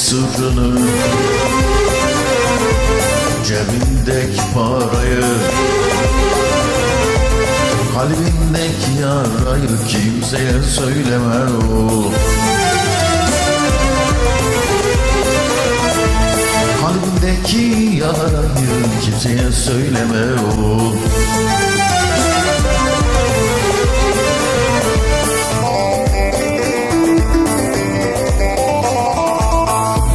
sırrını, cebindeki parayı, kalbindeki yarayı kimseye söyleme o. Kalbindeki yarayı kimseye söyleme o.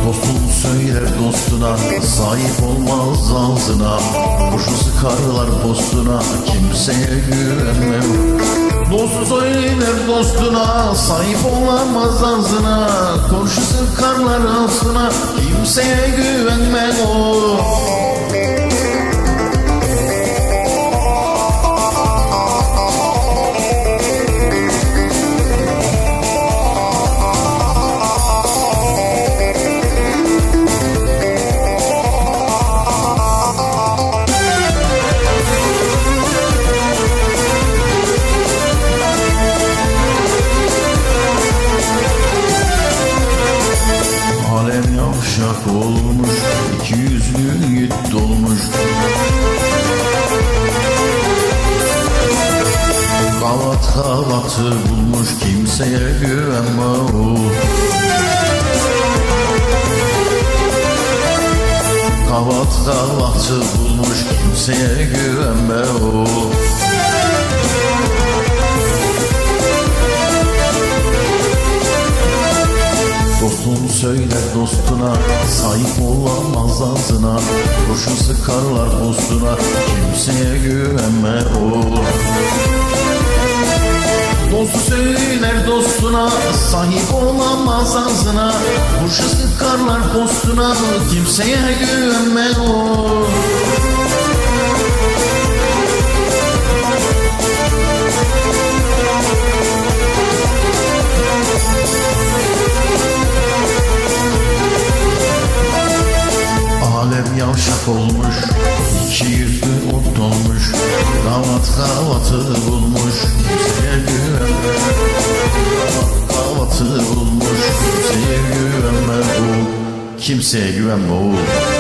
Dostun söyler dostuna, sahip olmaz ağzına, kurşun sıkarlar postuna, kimseye güvenme. Dost söyler dostuna, sahip olamaz ağzına, kurşun sıkarlar ağzına, kimseye güvenme o. Alem yavşak olmuş, 200'lü yiğit dolmuş. Kavat kavatı bulmuş, kimseye güvenme o. Kavat kavatı bulmuş, kimseye güvenme o. Dostun söyler dostuna, sahip olamaz ağzına, kurşun sıkarlar postuna, kimseye güvenme o. Dostu söyler dostuna, sahip olamaz ağzına, kurşun sıkarlar postuna, kimseye güvenme o. Alem yavşak olmuş, 200'lü ot olmuş, kavat kavatı bulmuş, kimseye güvenme. Kavat kavatı bulmuş, kimseye güvenme o. Kimseye güvenme o.